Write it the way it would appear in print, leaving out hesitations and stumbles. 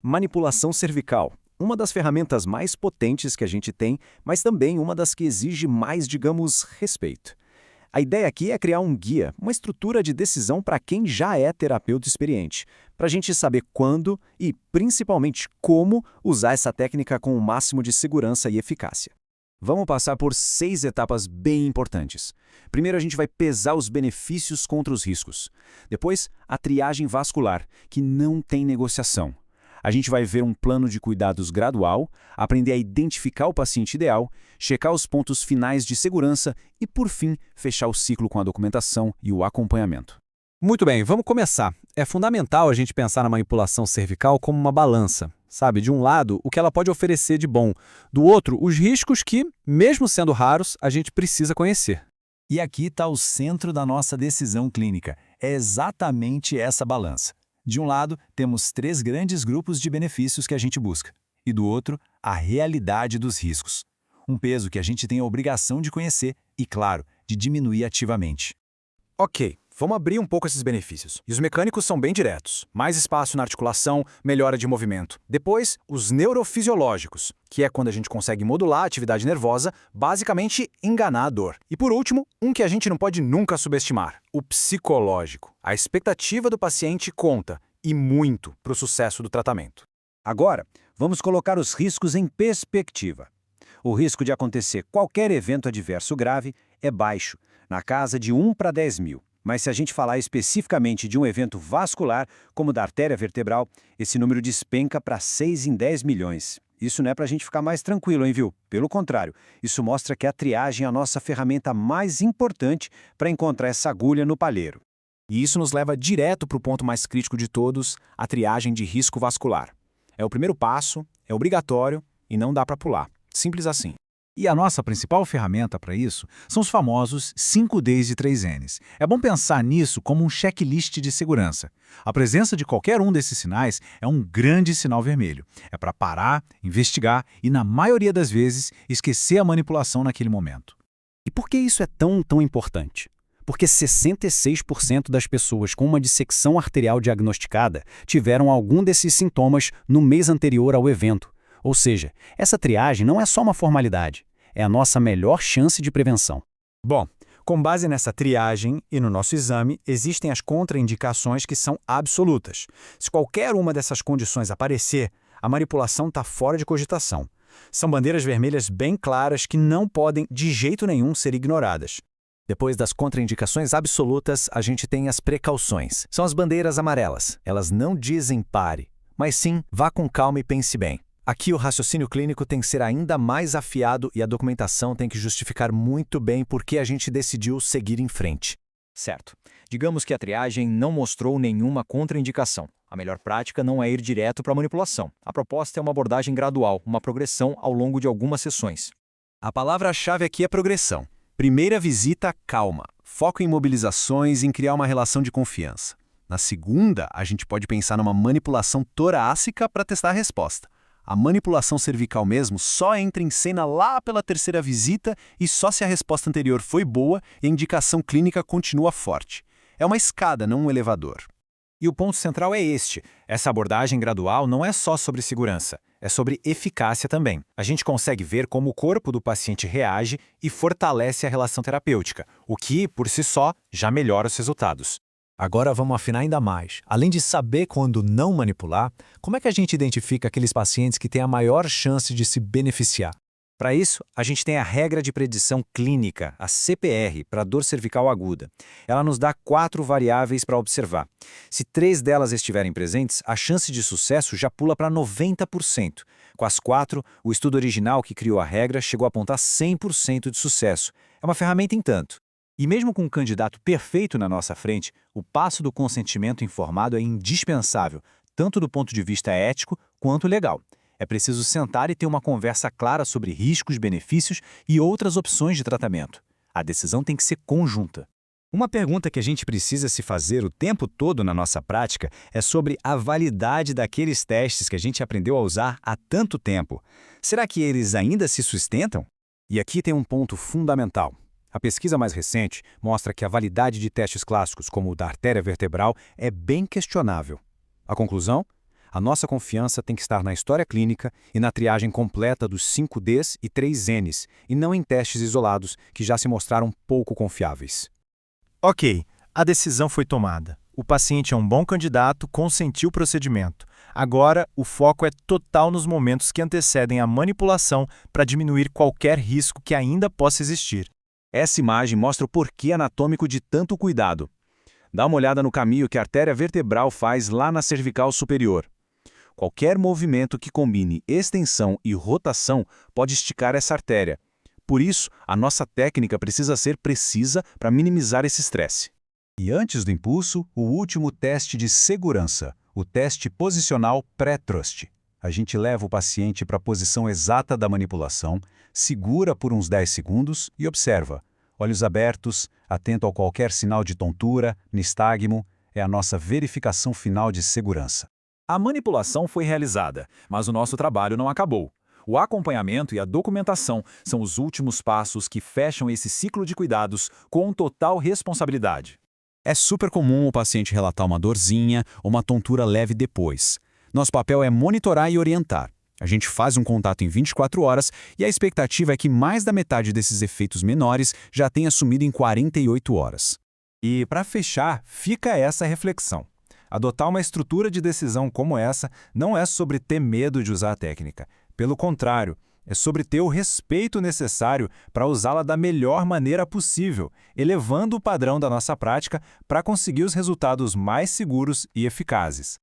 Manipulação cervical. Uma das ferramentas mais potentes que a gente tem, mas também uma das que exige mais, digamos, respeito. A ideia aqui é criar um guia, uma estrutura de decisão para quem já é terapeuta experiente, para a gente saber quando e, principalmente, como usar essa técnica com o máximo de segurança e eficácia. Vamos passar por 6 etapas bem importantes. Primeiro, a gente vai pesar os benefícios contra os riscos. Depois, a triagem vascular, que não tem negociação. A gente vai ver um plano de cuidados gradual, aprender a identificar o paciente ideal, checar os pontos finais de segurança e, por fim, fechar o ciclo com a documentação e o acompanhamento. Muito bem, vamos começar. É fundamental a gente pensar na manipulação cervical como uma balança. Sabe, de um lado, o que ela pode oferecer de bom, do outro, os riscos que, mesmo sendo raros, a gente precisa conhecer. E aqui está o centro da nossa decisão clínica. É exatamente essa balança. De um lado, temos 3 grandes grupos de benefícios que a gente busca. E do outro, a realidade dos riscos. Um peso que a gente tem a obrigação de conhecer e, claro, de diminuir ativamente. Ok, vamos abrir um pouco esses benefícios. E os mecânicos são bem diretos. Mais espaço na articulação, melhora de movimento. Depois, os neurofisiológicos, que é quando a gente consegue modular a atividade nervosa, basicamente enganar a dor. E por último, um que a gente não pode nunca subestimar, o psicológico. A expectativa do paciente conta, e muito, para o sucesso do tratamento. Agora, vamos colocar os riscos em perspectiva. O risco de acontecer qualquer evento adverso grave é baixo, na casa de 1 para 10 mil. Mas se a gente falar especificamente de um evento vascular, como da artéria vertebral, esse número despenca para 6 em 10 milhões. Isso não é para a gente ficar mais tranquilo, hein, viu? Pelo contrário, isso mostra que a triagem é a nossa ferramenta mais importante para encontrar essa agulha no palheiro. E isso nos leva direto para o ponto mais crítico de todos, a triagem de risco vascular. É o primeiro passo, é obrigatório e não dá para pular. Simples assim. E a nossa principal ferramenta para isso são os famosos 5Ds e 3Ns. É bom pensar nisso como um checklist de segurança. A presença de qualquer um desses sinais é um grande sinal vermelho. É para parar, investigar e, na maioria das vezes, esquecer a manipulação naquele momento. E por que isso é tão importante? Porque 66% das pessoas com uma dissecção arterial diagnosticada tiveram algum desses sintomas no mês anterior ao evento. Ou seja, essa triagem não é só uma formalidade, é a nossa melhor chance de prevenção. Bom, com base nessa triagem e no nosso exame, existem as contraindicações que são absolutas. Se qualquer uma dessas condições aparecer, a manipulação está fora de cogitação. São bandeiras vermelhas bem claras que não podem, de jeito nenhum, ser ignoradas. Depois das contraindicações absolutas, a gente tem as precauções. São as bandeiras amarelas. Elas não dizem pare, mas sim vá com calma e pense bem. Aqui o raciocínio clínico tem que ser ainda mais afiado e a documentação tem que justificar muito bem por que a gente decidiu seguir em frente. Certo. Digamos que a triagem não mostrou nenhuma contraindicação. A melhor prática não é ir direto para a manipulação. A proposta é uma abordagem gradual, uma progressão ao longo de algumas sessões. A palavra-chave aqui é progressão. Primeira visita, calma. Foco em mobilizações e em criar uma relação de confiança. Na segunda, a gente pode pensar numa manipulação torácica para testar a resposta. A manipulação cervical mesmo só entra em cena lá pela 3ª visita e só se a resposta anterior foi boa e a indicação clínica continua forte. É uma escada, não um elevador. E o ponto central é este. Essa abordagem gradual não é só sobre segurança, é sobre eficácia também. A gente consegue ver como o corpo do paciente reage e fortalece a relação terapêutica, o que, por si só, já melhora os resultados. Agora vamos afinar ainda mais. Além de saber quando não manipular, como é que a gente identifica aqueles pacientes que têm a maior chance de se beneficiar? Para isso, a gente tem a regra de predição clínica, a CPR, para dor cervical aguda. Ela nos dá 4 variáveis para observar. Se 3 delas estiverem presentes, a chance de sucesso já pula para 90%. Com as 4, o estudo original que criou a regra chegou a apontar 100% de sucesso. É uma ferramenta em tanto. E mesmo com um candidato perfeito na nossa frente, o passo do consentimento informado é indispensável, tanto do ponto de vista ético quanto legal. É preciso sentar e ter uma conversa clara sobre riscos, benefícios e outras opções de tratamento. A decisão tem que ser conjunta. Uma pergunta que a gente precisa se fazer o tempo todo na nossa prática é sobre a validade daqueles testes que a gente aprendeu a usar há tanto tempo. Será que eles ainda se sustentam? E aqui tem um ponto fundamental. A pesquisa mais recente mostra que a validade de testes clássicos, como o da artéria vertebral, é bem questionável. A conclusão? A nossa confiança tem que estar na história clínica e na triagem completa dos 5Ds e 3Ns, e não em testes isolados que já se mostraram pouco confiáveis. Ok, a decisão foi tomada. O paciente é um bom candidato, consentiu o procedimento. Agora, o foco é total nos momentos que antecedem a manipulação para diminuir qualquer risco que ainda possa existir. Essa imagem mostra o porquê anatômico de tanto cuidado. Dá uma olhada no caminho que a artéria vertebral faz lá na cervical superior. Qualquer movimento que combine extensão e rotação pode esticar essa artéria. Por isso, a nossa técnica precisa ser precisa para minimizar esse estresse. E antes do impulso, o último teste de segurança, o teste posicional pré-thrust. A gente leva o paciente para a posição exata da manipulação, segura por uns 10 segundos e observa. Olhos abertos, atento a qualquer sinal de tontura, nistagmo, é a nossa verificação final de segurança. A manipulação foi realizada, mas o nosso trabalho não acabou. O acompanhamento e a documentação são os últimos passos que fecham esse ciclo de cuidados com total responsabilidade. É super comum o paciente relatar uma dorzinha ou uma tontura leve depois. Nosso papel é monitorar e orientar. A gente faz um contato em 24 horas e a expectativa é que mais da metade desses efeitos menores já tenha sumido em 48 horas. E, para fechar, fica essa reflexão. Adotar uma estrutura de decisão como essa não é sobre ter medo de usar a técnica. Pelo contrário, é sobre ter o respeito necessário para usá-la da melhor maneira possível, elevando o padrão da nossa prática para conseguir os resultados mais seguros e eficazes.